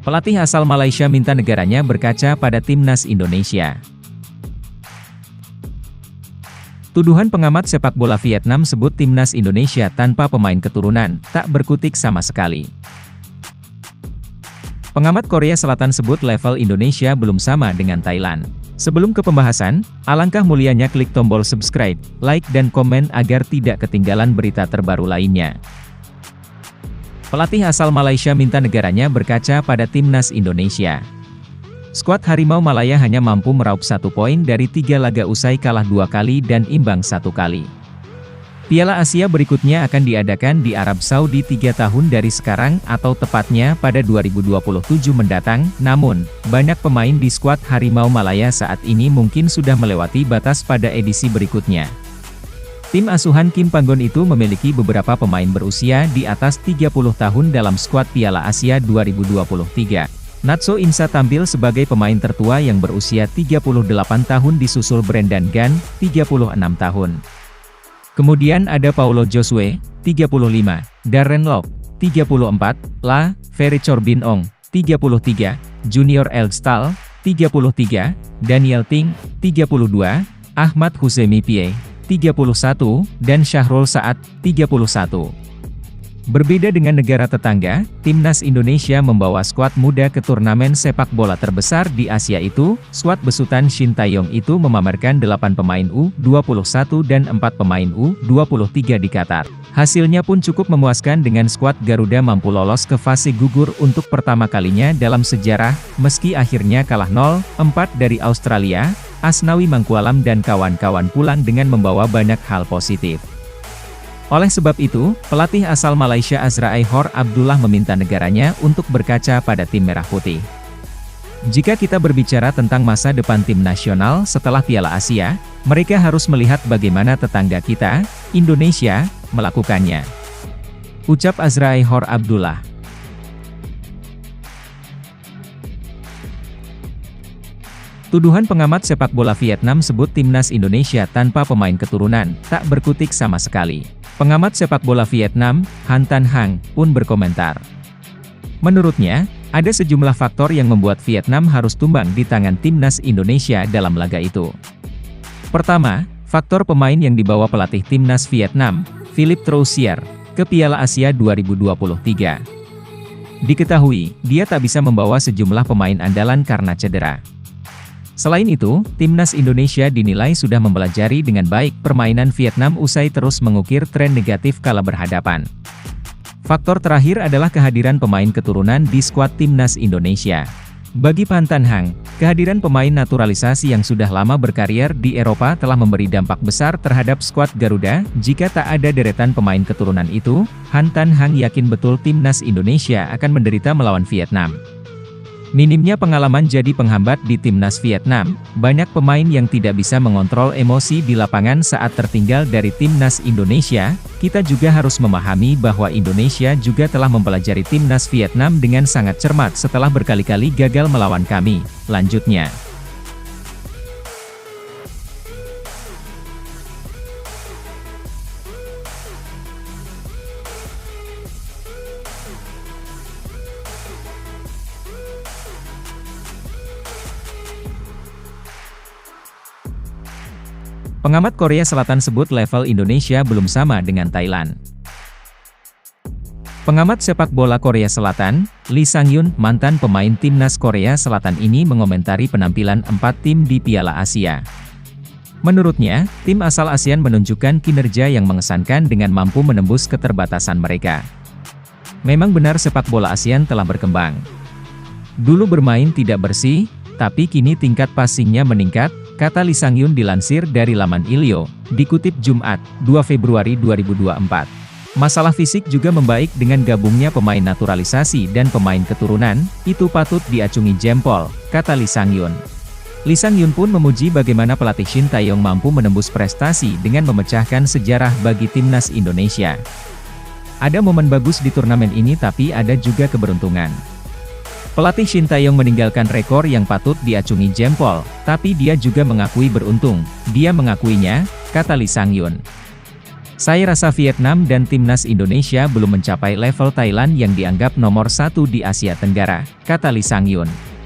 Pelatih asal Malaysia minta negaranya berkaca pada timnas Indonesia. Tuduhan pengamat sepak bola Vietnam sebut timnas Indonesia tanpa pemain keturunan, tak berkutik sama sekali. Pengamat Korea Selatan sebut level Indonesia belum sama dengan Thailand. Sebelum ke pembahasan, alangkah mulianya klik tombol subscribe, like dan komen agar tidak ketinggalan berita terbaru lainnya. Pelatih asal Malaysia minta negaranya berkaca pada timnas Indonesia. Skuad Harimau Malaya hanya mampu meraup 1 poin dari 3 laga usai kalah 2 kali dan imbang 1 kali. Piala Asia berikutnya akan diadakan di Arab Saudi 3 tahun dari sekarang atau tepatnya pada 2027 mendatang, namun, banyak pemain di skuad Harimau Malaya saat ini mungkin sudah melewati batas pada edisi berikutnya. Tim asuhan Kim Panggon itu memiliki beberapa pemain berusia di atas 30 tahun dalam skuad Piala Asia 2023. Natso Insa tampil sebagai pemain tertua yang berusia 38 tahun disusul Brendan Gan, 36 tahun. Kemudian ada Paulo Josue, 35, Darren Lock, 34, La, Ferry Corbin Ong, 33, Junior Elgstal, 33, Daniel Ting, 32, Ahmad Huzemi Pie, 31, dan Syahrul Saad, 31. Berbeda dengan negara tetangga, timnas Indonesia membawa skuad muda ke turnamen sepak bola terbesar di Asia itu. Skuad besutan Shin Tae-yong itu memamerkan 8 pemain U21 dan 4 pemain U23 di Qatar. Hasilnya pun cukup memuaskan dengan skuad Garuda mampu lolos ke fase gugur untuk pertama kalinya dalam sejarah, meski akhirnya kalah 0-4 dari Australia. Asnawi Mangkualam dan kawan-kawan pulang dengan membawa banyak hal positif. Oleh sebab itu, pelatih asal Malaysia Azra'i Hor Abdullah meminta negaranya untuk berkaca pada tim merah putih. Jika kita berbicara tentang masa depan tim nasional setelah Piala Asia, mereka harus melihat bagaimana tetangga kita, Indonesia, melakukannya. Ucap Azra'i Hor Abdullah. Tuduhan pengamat sepak bola Vietnam sebut timnas Indonesia tanpa pemain keturunan, tak berkutik sama sekali. Pengamat sepak bola Vietnam, Han Tan Hang, pun berkomentar. Menurutnya, ada sejumlah faktor yang membuat Vietnam harus tumbang di tangan timnas Indonesia dalam laga itu. Pertama, faktor pemain yang dibawa pelatih timnas Vietnam, Philippe Troussier, ke Piala Asia 2023. Diketahui, dia tak bisa membawa sejumlah pemain andalan karena cedera. Selain itu, timnas Indonesia dinilai sudah mempelajari dengan baik permainan Vietnam usai terus mengukir tren negatif kala berhadapan. Faktor terakhir adalah kehadiran pemain keturunan di skuad timnas Indonesia. Bagi Han Tan Hang, kehadiran pemain naturalisasi yang sudah lama berkarier di Eropa telah memberi dampak besar terhadap skuad Garuda. Jika tak ada deretan pemain keturunan itu, Han Tan Hang yakin betul timnas Indonesia akan menderita melawan Vietnam. Minimnya pengalaman jadi penghambat di timnas Vietnam. Banyak pemain yang tidak bisa mengontrol emosi di lapangan saat tertinggal dari timnas Indonesia. Kita juga harus memahami bahwa Indonesia juga telah mempelajari timnas Vietnam dengan sangat cermat setelah berkali-kali gagal melawan kami, lanjutnya. Pengamat Korea Selatan sebut level Indonesia belum sama dengan Thailand. Pengamat sepak bola Korea Selatan, Lee Sang-yun, mantan pemain timnas Korea Selatan ini mengomentari penampilan 4 tim di Piala Asia. Menurutnya, tim asal ASEAN menunjukkan kinerja yang mengesankan dengan mampu menembus keterbatasan mereka. Memang benar sepak bola ASEAN telah berkembang. Dulu bermain tidak bersih, tapi kini tingkat passingnya meningkat, kata Lee Sang-yun dilansir dari laman Ilyo, dikutip Jumat, 2 Februari 2024. Masalah fisik juga membaik dengan gabungnya pemain naturalisasi dan pemain keturunan, itu patut diacungi jempol, kata Lee Sang-yun. Lee Sang-yun pun memuji bagaimana pelatih Shin Tae-yong mampu menembus prestasi dengan memecahkan sejarah bagi timnas Indonesia. Ada momen bagus di turnamen ini tapi ada juga keberuntungan. Pelatih Shin Tae-yong meninggalkan rekor yang patut diacungi jempol, tapi dia juga mengakui beruntung. Dia mengakuinya, kata Lee Sang-yun. Saya rasa Vietnam dan timnas Indonesia belum mencapai level Thailand yang dianggap nomor 1 di Asia Tenggara, kata Lee Sang-yun.